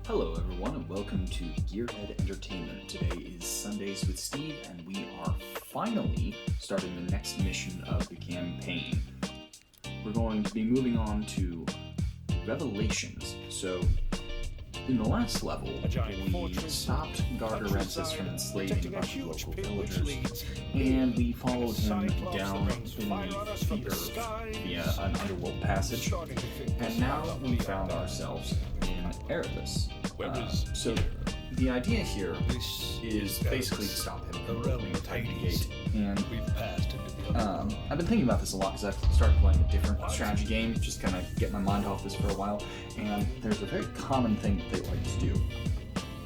Hello everyone and welcome to Gearhead Entertainment. Today is Sundays with Steve and we are finally starting the next mission of the campaign. We're going to be moving on to Revelations. So in the last level, we stopped Gargarensis from enslaving a bunch of local villagers, and we followed him down beneath the earth via an underworld passage, and now we found ourselves in Erebus. So the idea here is basically to stop him from opening the Titan gate, and I've been thinking about this a lot because I've started playing a different strategy game, just kind of get my mind off this for a while, and there's a very common thing that they like to do,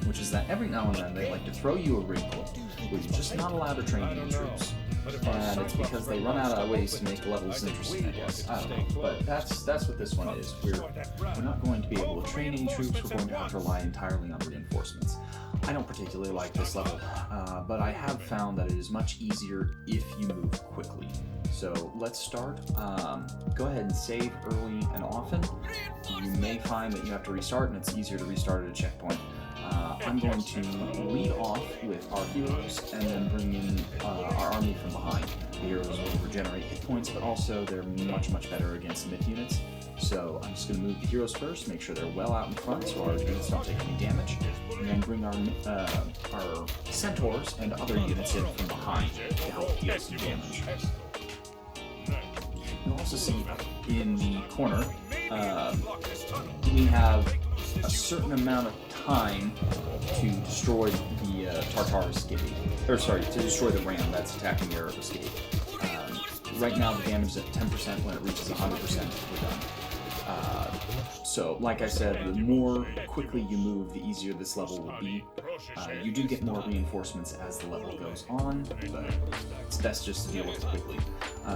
which is that every now and then they like to throw you a wrinkle where you're just not allowed to train any troops. And it's because they run out of ways to make levels interesting, I guess. I don't know. But that's what this one is. We're not going to be able to train any troops, we're going to have to rely entirely on reinforcements. I don't particularly like this level, but I have found that it is much easier if you move quickly. So let's start. Go ahead and save early and often. You may find that you have to restart, and it's easier to restart at a checkpoint. I'm going to lead off with our heroes and then bring in our army from behind. The heroes will regenerate hit points, but also they're much better against myth units. So I'm just going to move the heroes first, make sure they're well out in front so our units don't take any damage, and then bring our centaurs and other units in from behind to help deal some damage. You'll also see in the corner we have a certain amount of time to destroy the Tartarus gate, to destroy the ram that's attacking the Erebus gate. Right now the damage is at 10%. When it reaches 100%, we're done. So, like I said, the more quickly you move, the easier this level will be. You do get more reinforcements as the level goes on, but it's best just to deal with it quickly.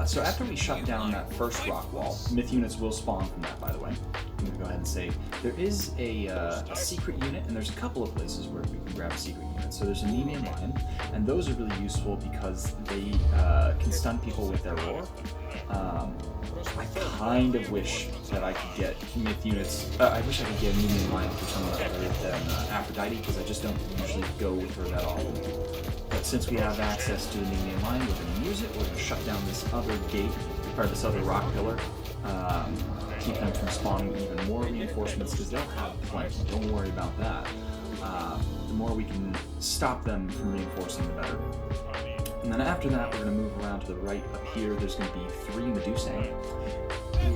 So after we shut down that first rock wall, myth units will spawn from that, by the way. I'm going to go ahead and save. There is a secret unit, and there's a couple of places where we can grab a secret unit. So there's a Nemean Lion, and those are really useful because they can stun people with their roar. I kind of wish that I could get myth units. I wish I could get a Nemean Lion for someone other than Aphrodite, because I just don't usually go with her that often. But since we have access to the Nemean Lion, we're going to use it. We're going to shut down this other gate, or this other rock pillar. Keep them from spawning even more reinforcements, because they'll have plenty. Don't worry about that. The more we can stop them from reinforcing, the better. And then after that, we're going to move around to the right up here. There's going to be 3 Medusae.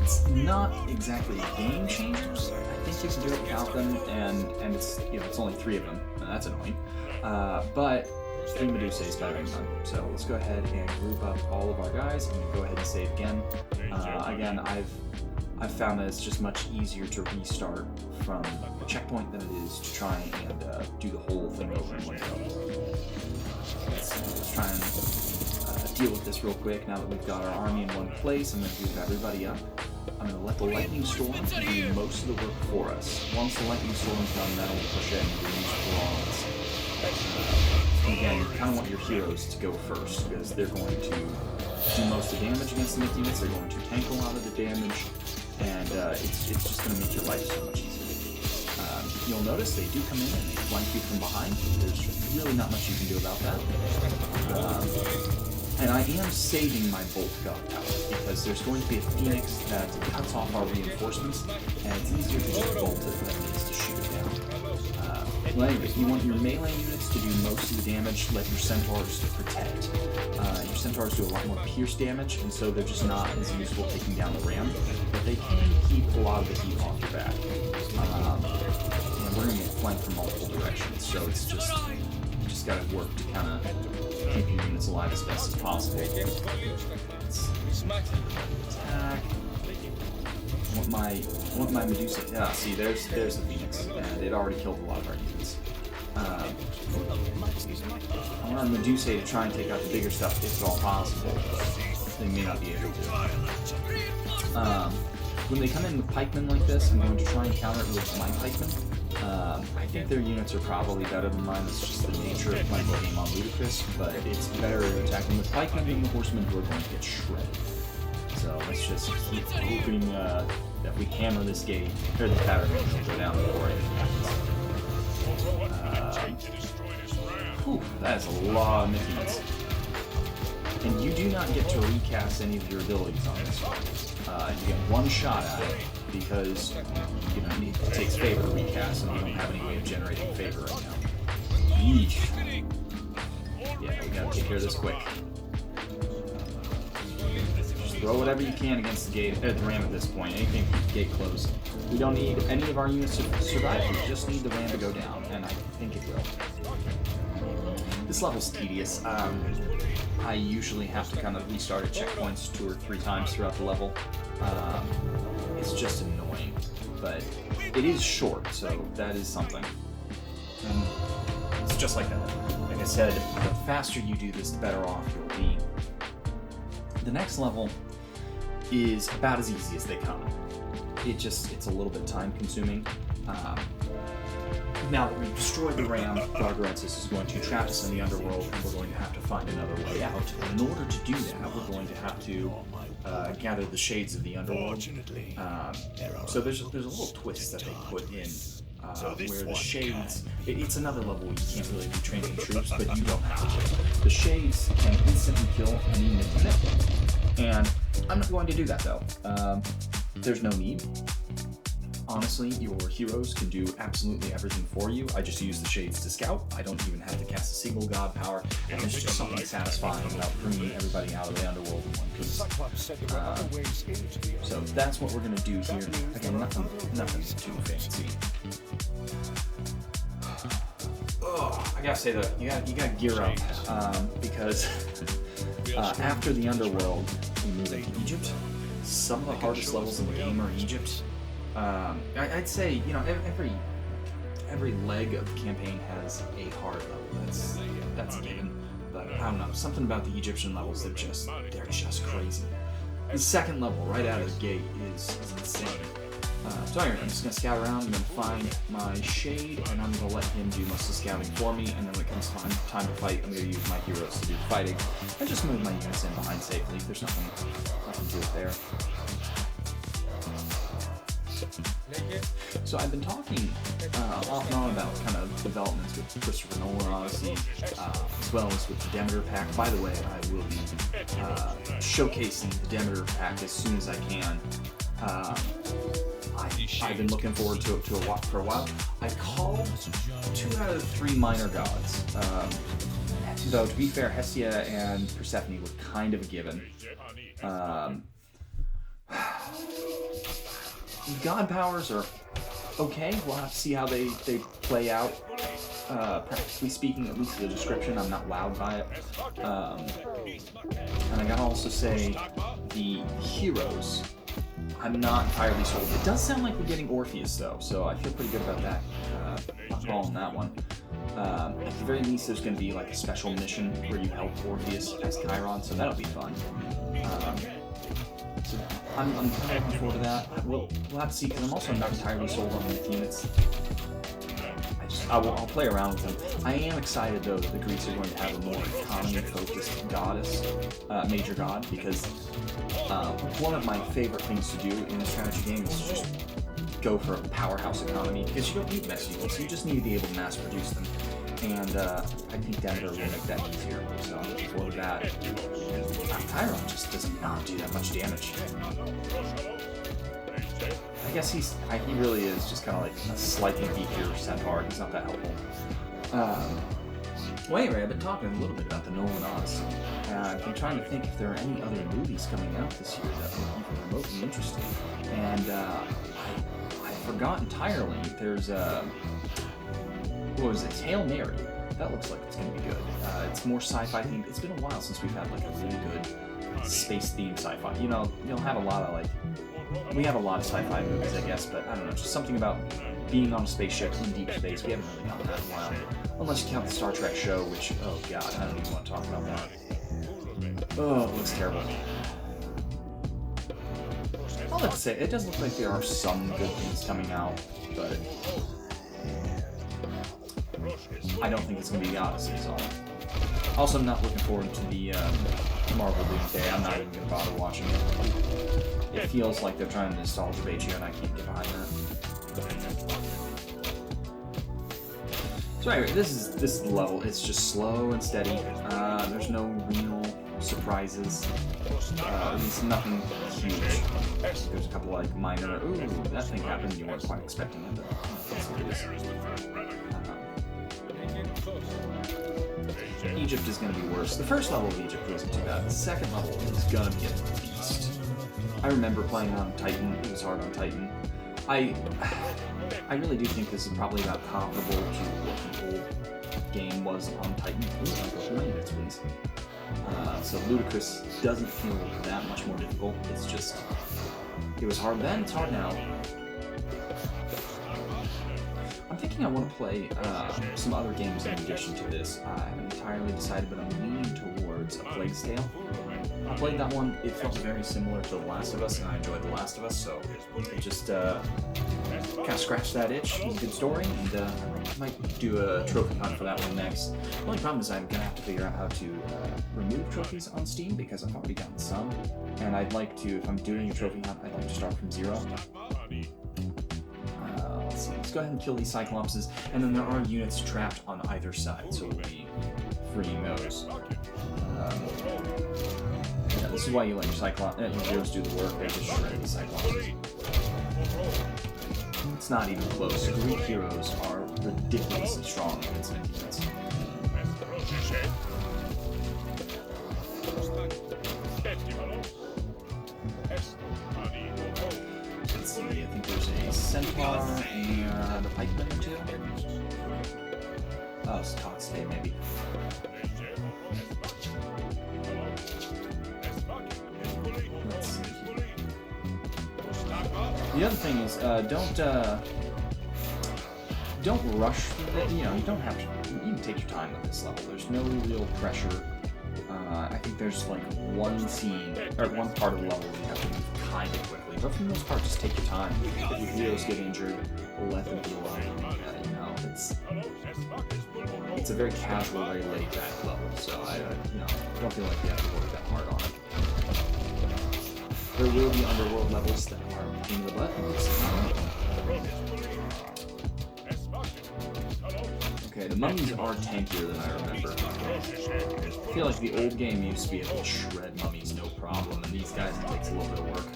It's not exactly game changers. I think you can do it without them, and it's it's only 3 of them, and that's annoying. But 3 Medusae is better than none. So let's go ahead and group up all of our guys and go ahead and save again. Again, I've found that it's just much easier to restart from a checkpoint than it is to try and do the whole thing over in one go. Let's try and deal with this real quick. Now that we've got our army in one place, I'm going to group everybody up. I'm going to let the lightning storm do most of the work for us. Once the lightning storm's done, that'll push in and use bronze. Again, you kind of want your heroes to go first, because they're going to do most of the damage against the myth units. They're going to tank a lot of the damage, and it's just going to make your life so much easier. You'll notice they do come in and they flank you from behind. There's really not much you can do about that. And I am saving my bolt gun power, because there's going to be a phoenix that cuts off our reinforcements, and it's easier to just bolt it than it is to shoot it down. Well, anyway, you want your melee units to do most of the damage, let your centaurs to protect. Your centaurs do a lot more pierce damage, and so they're just not as useful taking down the ram, but they can keep a lot of the heat off your back. And we're going to get flanked from multiple directions, so it's just got to work to kind of keep your units alive as best as possible. Let's attack. I want my Medusa. Yeah, see, there's the Phoenix, and it already killed a lot of our units. I want our Medusa to try and take out the bigger stuff if at all possible, but they may not be able to. When they come in with pikemen like this, I'm going to try and counter it with my pikemen. I think their units are probably better than mine. It's just the nature of playing the game on ludicrous, but it's better attacking with pikemen than the horsemen, who are going to get shredded. So let's just keep hoping that we hammer this gate, or the battering will go down before anything happens. Whew, that is a lot of Mickey's. And you do not get to recast any of your abilities on this one. You get one shot at it because it takes favor to recast, and you don't have any way of generating favor right now. Yeesh. Yeah, we gotta take care of this quick. Just throw whatever you can against the gate, the ram at this point. Anything to keep the gate closed. We don't need any of our units to survive. We just need the ram to go down, and I think it will. This level's tedious. I usually have to kind of restart at checkpoints 2 or 3 times throughout the level. It's just annoying, but it is short, so that is something. And it's just like that. Like I said, the faster you do this, the better off you'll be. The next level is about as easy as they come. It's a little bit time consuming. Now that we've destroyed the ram, Gargarensis is going to trap us in the underworld, and we're going to have to find another way out. And in order to do that, we're going to have to gather the shades of the underworld. So there's a little twist that they put in, where the shades... It's another level where you can't really do training troops, but you don't have to. The shades can instantly kill any Myth. And I'm not going to do that, though. There's no need. Honestly, your heroes can do absolutely everything for you. I just use the shades to scout. I don't even have to cast a single god power, and there's just something satisfying about bringing everybody out of the underworld in one piece. So that's what we're going to do here. Again, nothing too fancy. Oh, I gotta say though, you gotta gear up, because after the underworld, we move into Egypt. Some of the hardest levels in the game are Egypt. I'd say, every leg of the campaign has a hard level. That's a given. But I don't know, something about the Egyptian levels, they're just crazy. The second level, right out of the gate, is insane. So anyway, I'm just gonna scout around. I'm gonna find my shade, and I'm gonna let him do most of the scouting for me. And then when it comes time to fight, I'm gonna use my heroes to do the fighting. I just move my units in behind safely. There's nothing to it there. So I've been talking off and on about kind of developments with Christopher Nolan Odyssey, as well as with the Demeter pack. By the way, I will be showcasing the Demeter pack as soon as I can. I've been looking forward to it for a while. I called 2 out of the 3 minor gods. Though, to be fair, Hestia and Persephone were kind of a given. God powers are okay. We'll have to see how they play out. Practically speaking, at least the description, I'm not wowed by it. And I gotta also say, the heroes, I'm not entirely sold. It does sound like we're getting Orpheus though, so I feel pretty good about that. I'm calling that one. At the very least, there's going to be like a special mission where you help Orpheus as Chiron, so that'll be fun. So I'm kind of looking forward to that. We'll have to see, because I'm also not entirely sold on Myth units. I'll play around with them. I am excited though that the Greeks are going to have a more economy-focused goddess, major god, because one of my favorite things to do in a strategy game is to just go for a powerhouse economy, because you don't need mess units, you just need to be able to mass produce them. And I think Demeter will make that easier, so I'm looking forward to that. Chiron just does not do that much damage. I guess he really is just kind of like a slightly beefier centaur. He's not that helpful. Well, anyway, I've been talking a little bit about the Nolan Odyssey. I've been trying to think if there are any other movies coming out this year that would be remotely interesting. And I forgot entirely. There's what was it? Hail Mary. That looks like it's going to be good. It's more sci-fi themed. It's been a while since we've had like a really good space-themed sci-fi. You'll have a lot of we have a lot of sci-fi movies, I guess, but I don't know, just something about being on a spaceship in deep space. We haven't really done that in a while. Unless you count the Star Trek show, which, oh god, I don't even want to talk about that. Oh, it looks terrible. I'll have to say, it does look like there are some good things coming out, but I don't think it's going to be the Odyssey is all. Also, I'm not looking forward to the Marvel Doomsday. I'm not even going to bother watching it. It feels like they're trying to nostalgia bait you, and I can't get behind that. So anyway, this is the level. It's just slow and steady. There's no real surprises. At least nothing huge. There's a couple like minor. Ooh, that thing happened. You weren't quite expecting it, but that's what it is. Egypt is going to be worse. The first level of Egypt wasn't too bad. The second level is going to be a beast. I remember playing on Titan. It was hard on Titan. I really do think this is probably about comparable to what the old game was on Titan. Ooh, 2 minutes, please. So ludicrous doesn't feel that much more difficult. It's just, it was hard then, it's hard now. I'm thinking I want to play some other games in addition to this. I haven't entirely decided, but I'm leaning towards A Plague's Tale. I played that one, it felt very similar to The Last of Us, and I enjoyed The Last of Us, so it just kind of scratched that itch. It was a good story, and I might do a trophy hunt for that one next. The only problem is I'm going to have to figure out how to remove trophies on Steam, because I've already gotten some, and I'd like to, if I'm doing a trophy hunt, I'd like to start from 0. Let's see, let's go ahead and kill these Cyclopses, and then there are units trapped on either side, so we'll be freeing those. Yeah, this is why you let your heroes do the work. They just shred the Cyclopses. It's not even close. Greek heroes are ridiculously strong against units. Let's see, I think there's a centaur and a pikeman or 2. Oh, Stockstay maybe. Let's see. The other thing is, don't rush through it. You know, you don't have to. You can take your time with this level. There's no real pressure. I think there's like one scene or one part of the level where you have to move kind of quickly, but for the most part, just take your time. If your heroes get injured, let them heal up. You know, it's a very casual, very laid back level. So I don't feel like you have to work that hard on it. There will be underworld levels that are a pain in the butt. Okay, the mummies are tankier than I remember. I feel like the old game used to be able to shred mummies no problem, and these guys, it takes a little bit of work.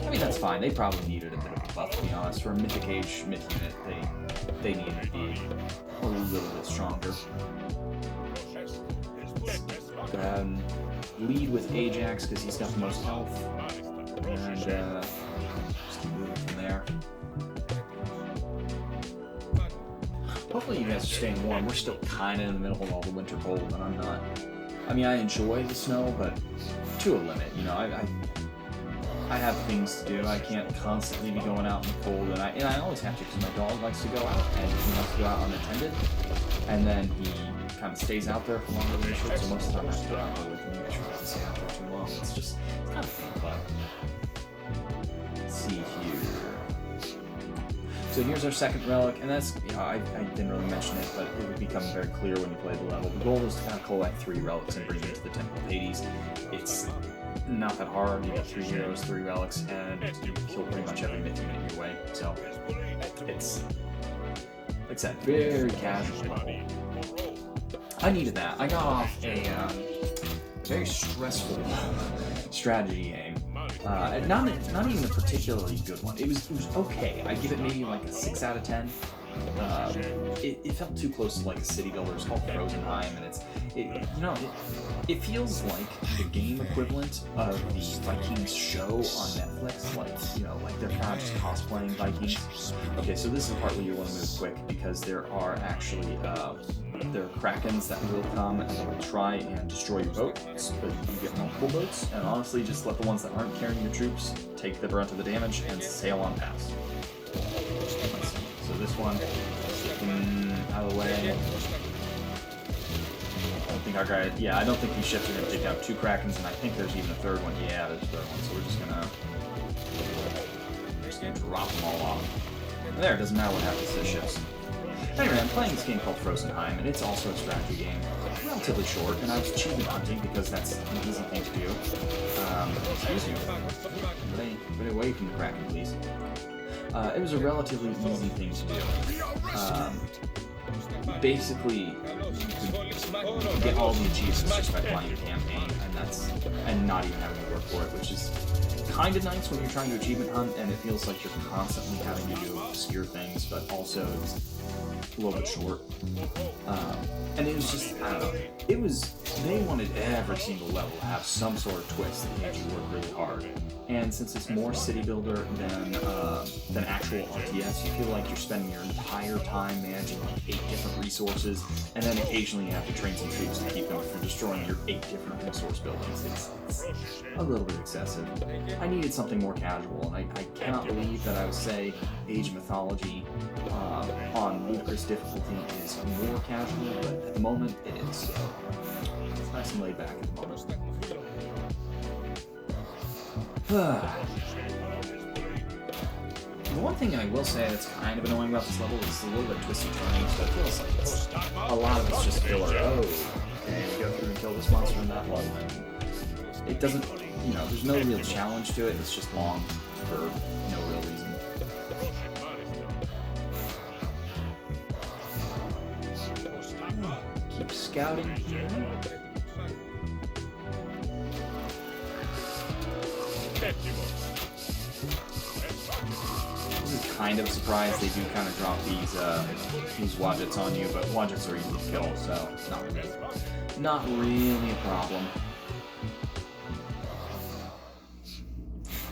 I mean, that's fine. They probably needed a bit of a buff, to be honest. For a Mythic Age myth unit, they needed to be a little bit stronger. Lead with Ajax, because he's got the most health. And just keep moving from there. Hopefully you guys are staying warm. We're still kind of in the middle of all the winter cold, and I'm not. I mean, I enjoy the snow, but to a limit. You know, I have things to do. I can't constantly be going out in the cold, and I always have to, because my dog likes to go out, and he wants to go out unattended, and then he kind of stays out there for longer than he should. So most of the time I have to go out there with him, make sure he doesn't stay out there too long. It's kind of fun, but let's see here. So here's our second relic, and that's, you know, I didn't really mention it, but it would become very clear when you play the level. The goal is to kind of collect 3 relics and bring them to the Temple of Hades. It's not that hard. You get 3 heroes, 3 relics, and you kill pretty much every myth unit in your way. So it's, like I said, very casual level. I needed that. I got off a very stressful strategy game. Not even a particularly good one. It was okay. I'd give it maybe like a 6 out of 10. It felt too close to like a city builder. It's called Frozenheim, and it feels like the game equivalent of the Vikings show on Netflix. Like they're kind of just cosplaying Vikings. Okay, so this is the part where you want to move quick, because there are actually there are krakens that will come and they will try and destroy your boat, but you get multiple boats, and honestly just let the ones that aren't carrying your troops take the brunt of the damage and sail on past. So this one, out of the way. I don't think our guy, I don't think these ships are going to take out 2 krakens, and I think there's even a third one. Yeah, there's a third one, so we're just going to drop them all off. And there, it doesn't matter what happens to the ships. Anyway, I'm playing this game called Frozenheim, and it's also a strategy game. Relatively short, and I was achievement hunting because that's an easy thing to do. Excuse you. Get away from the Kraken, please. It was a relatively easy thing to do. Basically, you could get all the achievements just by playing the campaign, and not even having to work for it, which is kind of nice when you're trying to achievement hunt, and it feels like you're constantly having to do obscure things, but also it's a little bit short. And it was just, I don't know, they wanted every single level to have some sort of twist that made you work really hard. And since it's more city builder than actual RTS, you feel like you're spending your entire time managing like 8 different resources, and then occasionally you have to train some troops to keep them from destroying your 8 different resource buildings. It's a little bit excessive. I needed something more casual, and I cannot believe that I would say Age of Mythology on ludicrous difficulty is more casual, but at the moment it is. So it's nice and laid back at the moment. The one thing I will say that's kind of annoying about this level is a little bit twisty turning, so it feels like a lot of it's just filler. Oh, okay, we go through and kill this monster and that one. It doesn't, there's no real challenge to it, it's just long for no real reason. Keep scouting. I'm kind of surprised they do kind of drop these wadgets on you, but wadgets are easy to kill, so not really a problem.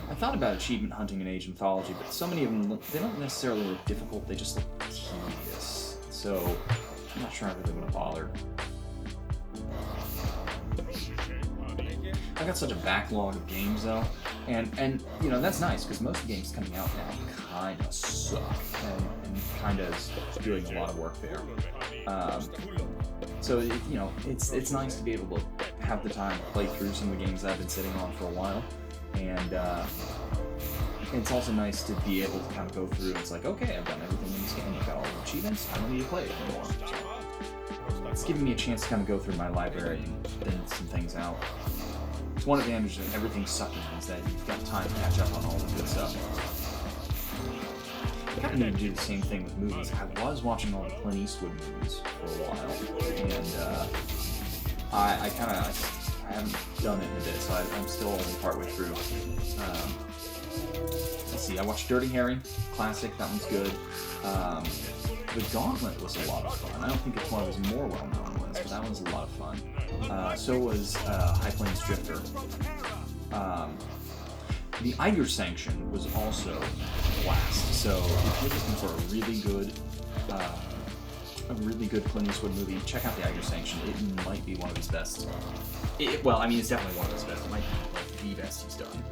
I thought about achievement hunting in Age of Mythology, but so many of them, they don't necessarily look difficult, they just look tedious. So I'm not sure I'm really going to bother. I got such a backlog of games though, and that's nice because most of the games coming out now kind of suck and kind of doing a lot of work there. So it's nice to be able to have the time to play through some of the games that I've been sitting on for a while, and it's also nice to be able to kind of go through. It's like, okay, I've done everything in this game. I've got all the achievements. I don't need to play it anymore. So it's giving me a chance to kind of go through my library and thin some things out. It's one advantage of everything sucking is that you've got time to catch up on all the good stuff. I kind of need to do the same thing with movies. I was watching all the Clint Eastwood movies for a while, and I haven't done it in a bit, so I'm still only partway through. Let's see, I watched Dirty Harry, classic, that one's good. The Gauntlet was a lot of fun. I don't think it's one of his more well-known ones, but that one's a lot of fun. So was High Plains Drifter. The Eiger Sanction was also a blast. So if you're looking for a really good Clint Eastwood movie, check out the Eiger Sanction. It might be one of his best. It's definitely one of his best. It might be like the best he's done.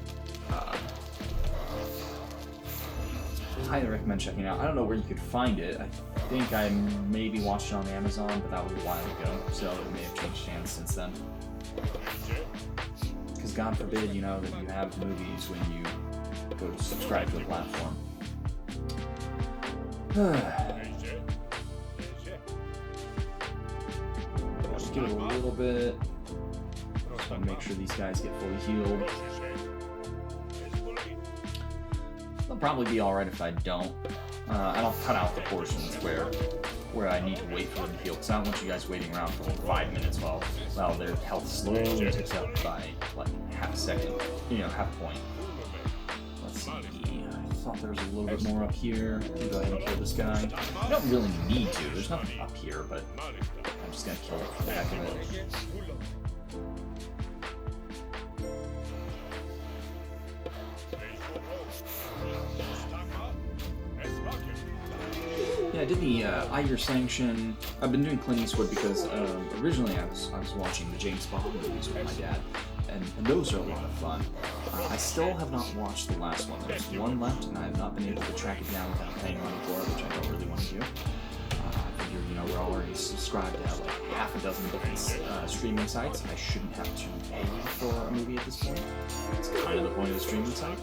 Highly recommend checking it out. I don't know where you could find it. I think I maybe watched it on Amazon, but that was a while ago, so it may have changed hands since then. Because God forbid, that you have movies when you go to subscribe to a platform. Just give it a little bit. Just want to make sure these guys get fully healed. It'll probably be alright if I don't. I'll cut out the portions where I need to wait for them to heal, because I don't want you guys waiting around for like 5 minutes while their health slowly ticks up by like half a second, half a point. Let's see. I thought there was a little bit more up here. Let me go ahead and kill this guy. I don't really need to. There's nothing up here, but I'm just gonna kill it for the heck of it. Yeah, I did the Eiger Sanction. I've been doing Clint Eastwood because originally I was watching the James Bond movies with my dad, and those are a lot of fun. I still have not watched the last one. There's one left, and I have not been able to track it down without paying money for it, which I don't really want to do. I figure, we're already subscribed to like half a dozen different streaming sites. I shouldn't have to pay for a movie at this point. It's kind of the point of the streaming site.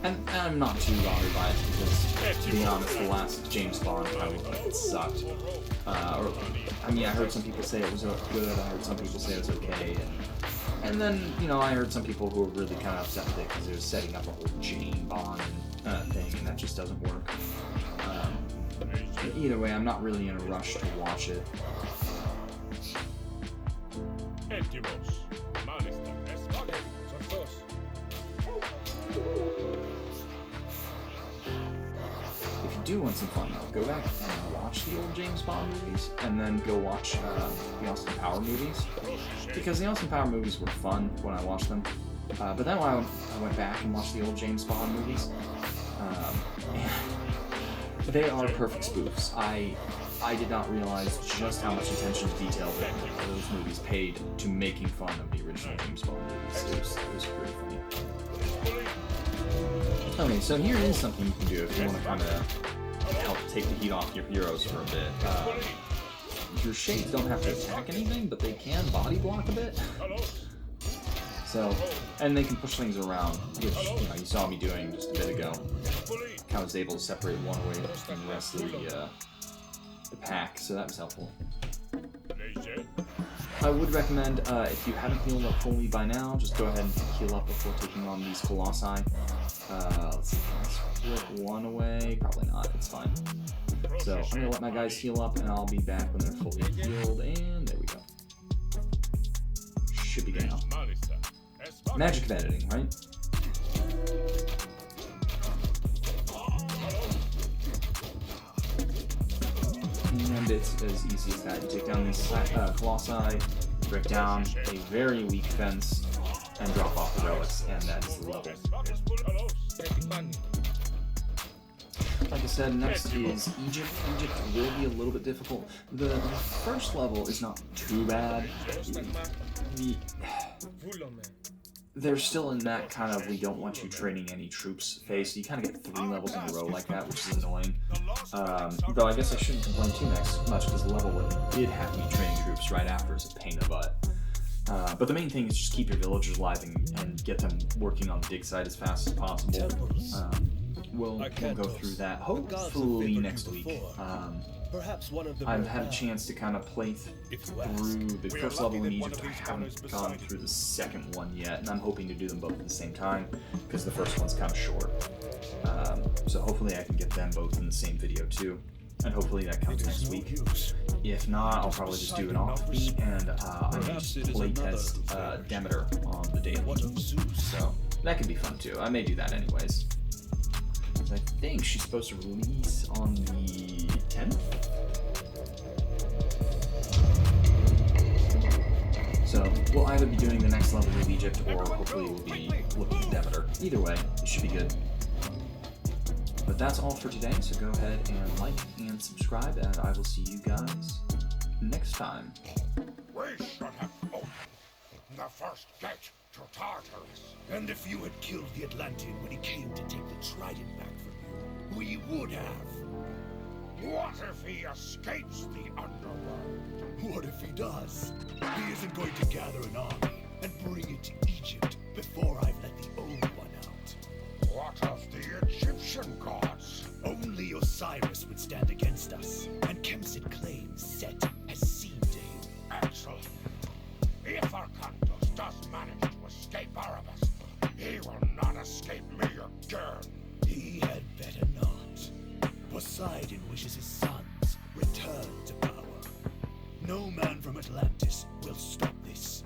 And I'm not too bothered by it because, to be honest, the last James Bond kind of looked like it sucked. I heard some people say it was good, I heard some people say it was okay, and then, I heard some people who were really kind of upset with it because it was setting up a whole Jane Bond and just doesn't work. Either way, I'm not really in a rush to watch it. If you do want some fun though, go back and watch the old James Bond movies, and then go watch the Austin Power movies, because the Austin Power movies were fun when I watched them. But then when I went back and watched the old James Bond movies, they are perfect spoofs. I did not realize just how much attention to detail that those movies paid to making fun of the original James Bond movies. It was pretty funny. Okay, so here is something you can do if you want to kind of help take the heat off your heroes for a bit. Your shades don't have to attack anything, but they can body block a bit. So, and they can push things around, which you saw me doing just a bit ago. I was able to separate one away from the rest of the pack, so that was helpful. I would recommend, if you haven't healed up fully by now, just go ahead and heal up before taking on these Colossi. Let's see, let's split one away. Probably not, it's fine. So I'm going to let my guys heal up, and I'll be back when they're fully healed, and there we go. Should be good now. Magic of editing, right? And it's as easy as that. You take down these Colossi, break down a very weak fence, and drop off the relics, and that's the level. Like I said, next is Egypt. Egypt will be a little bit difficult. The first level is not too bad. They're still in that kind of we don't want you training any troops phase, so you kind of get 3 levels in a row like that, which is annoying. Though I guess I shouldn't complain too much, because the level when you did have me training troops right after is a pain in the butt. But the main thing is just keep your villagers alive and get them working on the dig site as fast as possible. We'll go through that hopefully next week. I've had a chance to kind of play through the first level in Egypt. I haven't gone through the second one yet, and I'm hoping to do them both at the same time, because the first one's kind of short. So hopefully I can get them both in the same video too, and hopefully that comes next week. If not, I'll probably just do an offbeat, and I may playtest Demeter on the daily. So that could be fun too. I may do that anyways. I think she's supposed to release on the 10th? So we'll either be doing the next level of Egypt, or hopefully we'll be looking at Demeter. Either way, it should be good. But that's all for today, so go ahead and like and subscribe, and I will see you guys next time. We should have opened the first gate to Tartarus. And if you had killed the Atlantean when he came to take the Trident back from you, we would have. What if he escapes the underworld? What if he does? He isn't going to gather an army and bring it to Egypt before I've let the old one out. What of the Egyptian gods? Only Osiris would stand against us, and Kemsid claims Set has seen to him. Excellent. If Arkantos does manage to escape Erebus, he will not escape me again. He had better not. Poseidon wishes his sons return to power. No man from Atlantis will stop this.